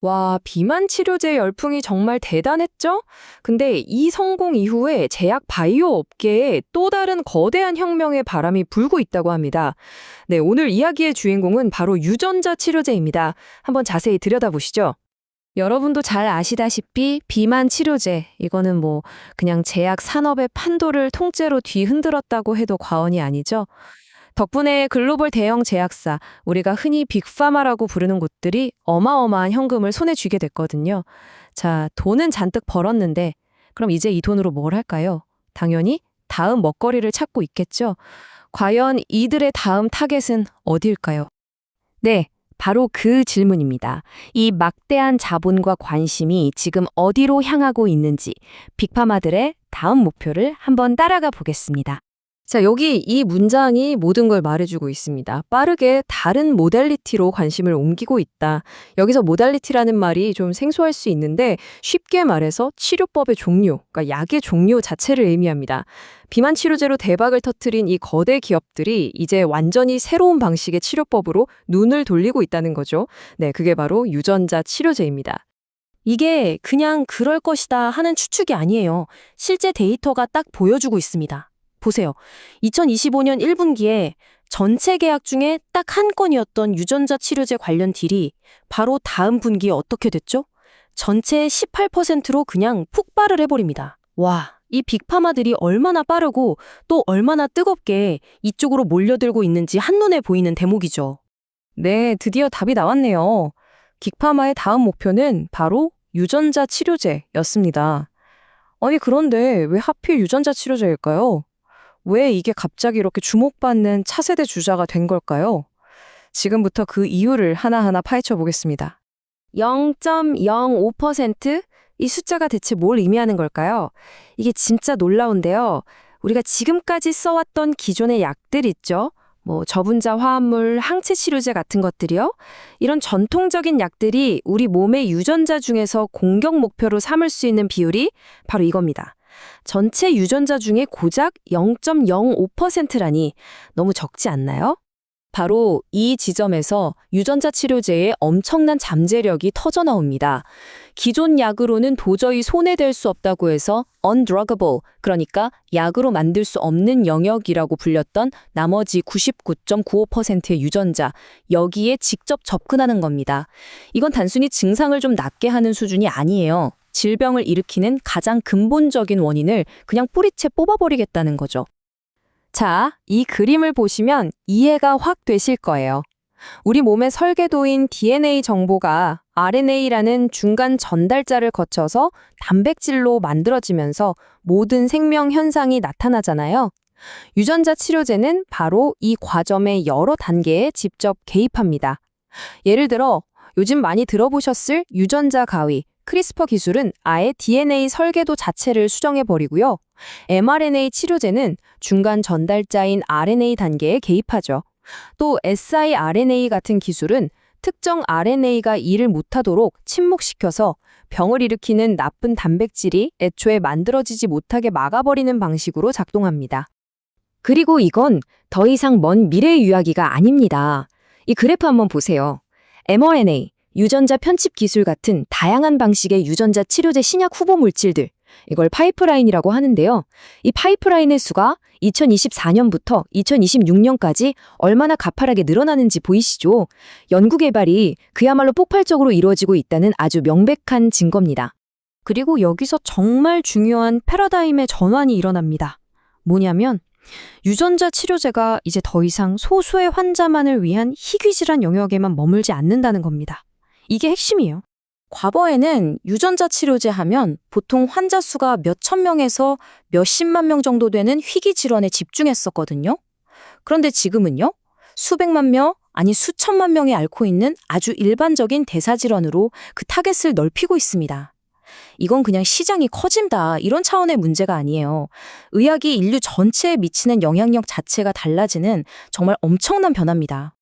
와, 비만 치료제 열풍이 정말 대단했죠? 근데 이 성공 이후에 제약 바이오 업계에 또 다른 거대한 혁명의 바람이 불고 있다고 합니다. 네, 오늘 이야기의 주인공은 바로 유전자 치료제입니다. 한번 자세히 들여다보시죠. 여러분도 잘 아시다시피 비만 치료제, 이거는 그냥 제약 산업의 판도를 통째로 뒤흔들었다고 해도 과언이 아니죠. 덕분에 글로벌 대형 제약사, 우리가 흔히 빅파마라고 부르는 곳들이 어마어마한 현금을 손에 쥐게 됐거든요. 자, 돈은 잔뜩 벌었는데 그럼 이제 이 돈으로 뭘 할까요? 당연히 다음 먹거리를 찾고 있겠죠. 과연 이들의 다음 타겟은 어디일까요? 네, 바로 그 질문입니다. 이 막대한 자본과 관심이 지금 어디로 향하고 있는지 빅파마들의 다음 목표를 한번 따라가 보겠습니다. 자, 여기 이 문장이 모든 걸 말해주고 있습니다. 빠르게 다른 모달리티로 관심을 옮기고 있다. 여기서 모달리티라는 말이 좀 생소할 수 있는데 쉽게 말해서 치료법의 종류, 그러니까 약의 종류 자체를 의미합니다. 비만 치료제로 대박을 터뜨린 이 거대 기업들이 이제 완전히 새로운 방식의 치료법으로 눈을 돌리고 있다는 거죠. 네, 그게 바로 유전자 치료제입니다. 이게 그냥 그럴 것이다 하는 추측이 아니에요. 실제 데이터가 딱 보여주고 있습니다. 보세요. 2025년 1분기에 전체 계약 중에 딱 한 건이었던 유전자 치료제 관련 딜이 바로 다음 분기에 어떻게 됐죠? 전체의 18%로 그냥 폭발을 해버립니다. 와, 이 빅파마들이 얼마나 빠르고 또 얼마나 뜨겁게 이쪽으로 몰려들고 있는지 한눈에 보이는 대목이죠. 네, 드디어 답이 나왔네요. 빅파마의 다음 목표는 바로 유전자 치료제였습니다. 아니, 그런데 왜 하필 유전자 치료제일까요? 왜 이게 갑자기 이렇게 주목받는 차세대 주자가 된 걸까요? 지금부터 그 이유를 하나하나 파헤쳐 보겠습니다. 0.05%? 이 숫자가 대체 뭘 의미하는 걸까요? 이게 진짜 놀라운데요. 우리가 지금까지 써왔던 기존의 약들 있죠? 저분자 화합물, 항체 치료제 같은 것들이요. 이런 전통적인 약들이 우리 몸의 유전자 중에서 공격 목표로 삼을 수 있는 비율이 바로 이겁니다. 전체 유전자 중에 고작 0.05%라니 너무 적지 않나요? 바로 이 지점에서 유전자 치료제의 엄청난 잠재력이 터져나옵니다. 기존 약으로는 도저히 손해될 수 없다고 해서 undruggable, 그러니까 약으로 만들 수 없는 영역이라고 불렸던 나머지 99.95%의 유전자, 여기에 직접 접근하는 겁니다. 이건 단순히 증상을 좀 낫게 하는 수준이 아니에요. 질병을 일으키는 가장 근본적인 원인을 그냥 뿌리채 뽑아버리겠다는 거죠. 자, 이 그림을 보시면 이해가 확 되실 거예요. 우리 몸의 설계도인 DNA 정보가 RNA라는 중간 전달자를 거쳐서 단백질로 만들어지면서 모든 생명 현상이 나타나잖아요. 유전자 치료제는 바로 이 과정의 여러 단계에 직접 개입합니다. 예를 들어 요즘 많이 들어보셨을 유전자 가위, 크리스퍼 기술은 아예 DNA 설계도 자체를 수정해버리고요. mRNA 치료제는 중간 전달자인 RNA 단계에 개입하죠. 또 siRNA 같은 기술은 특정 RNA가 일을 못하도록 침묵시켜서 병을 일으키는 나쁜 단백질이 애초에 만들어지지 못하게 막아버리는 방식으로 작동합니다. 그리고 이건 더 이상 먼 미래의 이야기가 아닙니다. 이 그래프 한번 보세요. mRNA, 유전자 편집 기술 같은 다양한 방식의 유전자 치료제 신약 후보 물질들, 이걸 파이프라인이라고 하는데요. 이 파이프라인의 수가 2024년부터 2026년까지 얼마나 가파르게 늘어나는지 보이시죠? 연구개발이 그야말로 폭발적으로 이루어지고 있다는 아주 명백한 증거입니다. 그리고 여기서 정말 중요한 패러다임의 전환이 일어납니다. 뭐냐면 유전자 치료제가 이제 더 이상 소수의 환자만을 위한 희귀질환 영역에만 머물지 않는다는 겁니다. 이게 핵심이에요. 과거에는 유전자 치료제 하면 보통 환자 수가 몇천 명에서 몇십만 명 정도 되는 희귀 질환에 집중했었거든요. 그런데 지금은요, 수백만 명, 아니 수천만 명이 앓고 있는 아주 일반적인 대사질환으로 그 타겟을 넓히고 있습니다. 이건 그냥 시장이 커진다, 이런 차원의 문제가 아니에요. 의학이 인류 전체에 미치는 영향력 자체가 달라지는 정말 엄청난 변화입니다.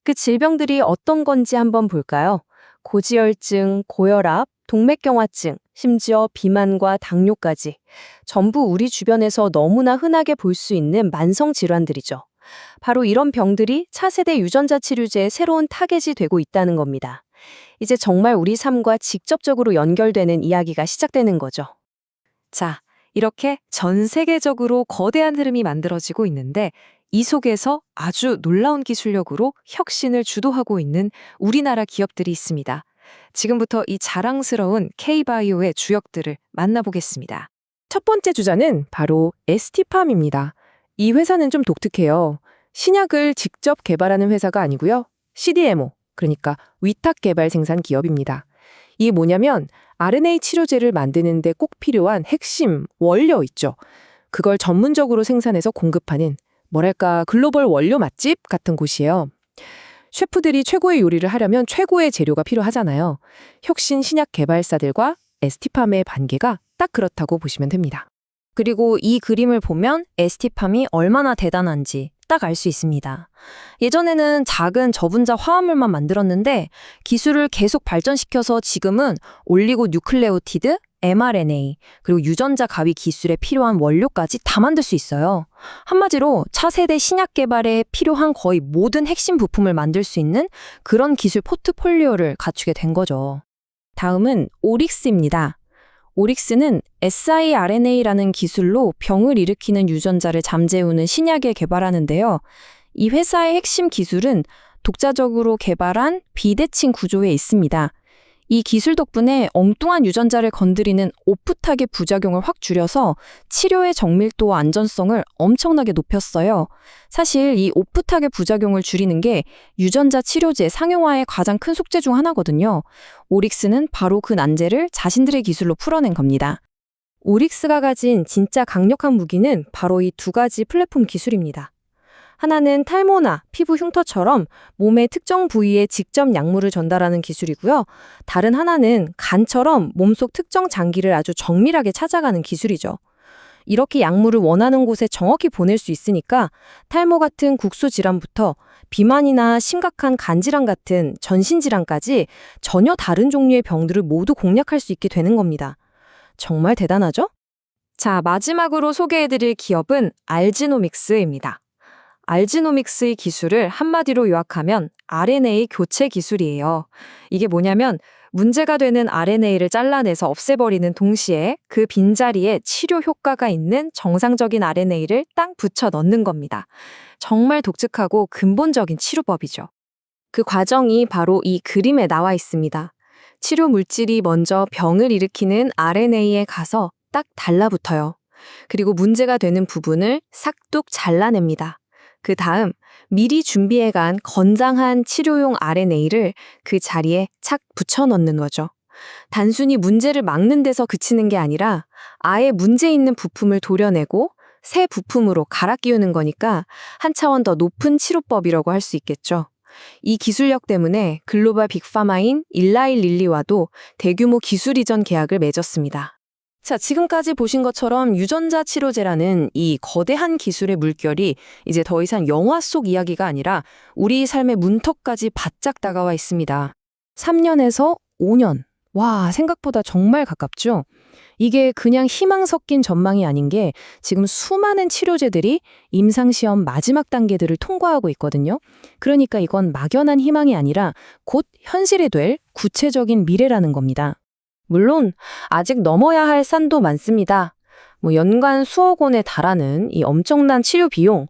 그 질병들이 어떤 건지 한번 볼까요? 고지혈증, 고혈압, 동맥경화증, 심지어 비만과 당뇨까지 전부 우리 주변에서 너무나 흔하게 볼 수 있는 만성 질환들이죠. 바로 이런 병들이 차세대 유전자 치료제의 새로운 타겟이 되고 있다는 겁니다. 이제 정말 우리 삶과 직접적으로 연결되는 이야기가 시작되는 거죠. 자, 이렇게 전 세계적으로 거대한 흐름이 만들어지고 있는데 이 속에서 아주 놀라운 기술력으로 혁신을 주도하고 있는 우리나라 기업들이 있습니다. 지금부터 이 자랑스러운 K-바이오의 주역들을 만나보겠습니다. 첫 번째 주자는 바로 ST팜입니다. 이 회사는 좀 독특해요. 신약을 직접 개발하는 회사가 아니고요. CDMO, 그러니까 위탁 개발 생산 기업입니다. 이게 뭐냐면 RNA 치료제를 만드는 데 꼭 필요한 핵심 원료 있죠. 그걸 전문적으로 생산해서 공급하는 뭐랄까 글로벌 원료 맛집 같은 곳이에요. 셰프들이 최고의 요리를 하려면 최고의 재료가 필요하잖아요. 혁신 신약 개발사들과 ST팜의 관계가 딱 그렇다고 보시면 됩니다. 그리고 이 그림을 보면 ST팜이 얼마나 대단한지 딱 알 수 있습니다. 예전에는 작은 저분자 화합물만 만들었는데 기술을 계속 발전시켜서 지금은 올리고 뉴클레오티드, mRNA, 그리고 유전자 가위 기술에 필요한 원료까지 다 만들 수 있어요. 한마디로 차세대 신약 개발에 필요한 거의 모든 핵심 부품을 만들 수 있는 그런 기술 포트폴리오를 갖추게 된 거죠. 다음은 오릭스입니다. 오릭스는 siRNA라는 기술로 병을 일으키는 유전자를 잠재우는 신약을 개발하는데요. 이 회사의 핵심 기술은 독자적으로 개발한 비대칭 구조에 있습니다. 이 기술 덕분에 엉뚱한 유전자를 건드리는 오프탁의 부작용을 확 줄여서 치료의 정밀도와 안전성을 엄청나게 높였어요. 사실 이 오프탁의 부작용을 줄이는 게 유전자 치료제 상용화의 가장 큰 숙제 중 하나거든요. 오릭스는 바로 그 난제를 자신들의 기술로 풀어낸 겁니다. 오릭스가 가진 진짜 강력한 무기는 바로 이 두 가지 플랫폼 기술입니다. 하나는 탈모나 피부 흉터처럼 몸의 특정 부위에 직접 약물을 전달하는 기술이고요. 다른 하나는 간처럼 몸속 특정 장기를 아주 정밀하게 찾아가는 기술이죠. 이렇게 약물을 원하는 곳에 정확히 보낼 수 있으니까 탈모 같은 국소 질환부터 비만이나 심각한 간질환 같은 전신 질환까지 전혀 다른 종류의 병들을 모두 공략할 수 있게 되는 겁니다. 정말 대단하죠? 자, 마지막으로 소개해드릴 기업은 알지노믹스입니다. 알지노믹스의 기술을 한마디로 요약하면 RNA 교체 기술이에요. 이게 뭐냐면 문제가 되는 RNA를 잘라내서 없애버리는 동시에 그 빈자리에 치료 효과가 있는 정상적인 RNA를 딱 붙여 넣는 겁니다. 정말 독특하고 근본적인 치료법이죠. 그 과정이 바로 이 그림에 나와 있습니다. 치료 물질이 먼저 병을 일으키는 RNA에 가서 딱 달라붙어요. 그리고 문제가 되는 부분을 싹둑 잘라냅니다. 그 다음 미리 준비해간 건장한 치료용 RNA를 그 자리에 착 붙여 넣는 거죠. 단순히 문제를 막는 데서 그치는 게 아니라 아예 문제 있는 부품을 도려내고 새 부품으로 갈아 끼우는 거니까 한 차원 더 높은 치료법이라고 할 수 있겠죠. 이 기술력 때문에 글로벌 빅파마인 일라이 릴리와도 대규모 기술 이전 계약을 맺었습니다. 자, 지금까지 보신 것처럼 유전자 치료제라는 이 거대한 기술의 물결이 이제 더 이상 영화 속 이야기가 아니라 우리 삶의 문턱까지 바짝 다가와 있습니다. 3년에서 5년. 와, 생각보다 정말 가깝죠? 이게 그냥 희망 섞인 전망이 아닌 게 지금 수많은 치료제들이 임상시험 마지막 단계들을 통과하고 있거든요. 그러니까 이건 막연한 희망이 아니라 곧 현실이 될 구체적인 미래라는 겁니다. 물론 아직 넘어야 할 산도 많습니다. 연간 수억 원에 달하는 이 엄청난 치료 비용,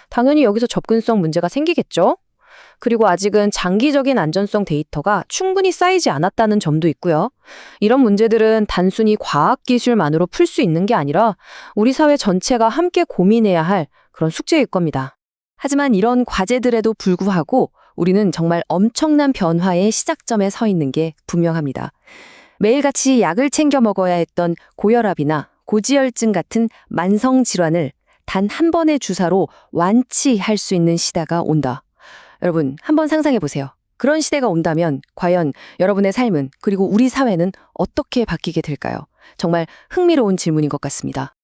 당연히 여기서 접근성 문제가 생기겠죠? 그리고 아직은 장기적인 안전성 데이터가 충분히 쌓이지 않았다는 점도 있고요. 이런 문제들은 단순히 과학기술만으로 풀 수 있는 게 아니라 우리 사회 전체가 함께 고민해야 할 그런 숙제일 겁니다. 하지만 이런 과제들에도 불구하고 우리는 정말 엄청난 변화의 시작점에 서 있는 게 분명합니다. 매일같이 약을 챙겨 먹어야 했던 고혈압이나 고지혈증 같은 만성 질환을 단 한 번의 주사로 완치할 수 있는 시대가 온다. 여러분, 한번 상상해 보세요. 그런 시대가 온다면 과연 여러분의 삶은 그리고 우리 사회는 어떻게 바뀌게 될까요? 정말 흥미로운 질문인 것 같습니다.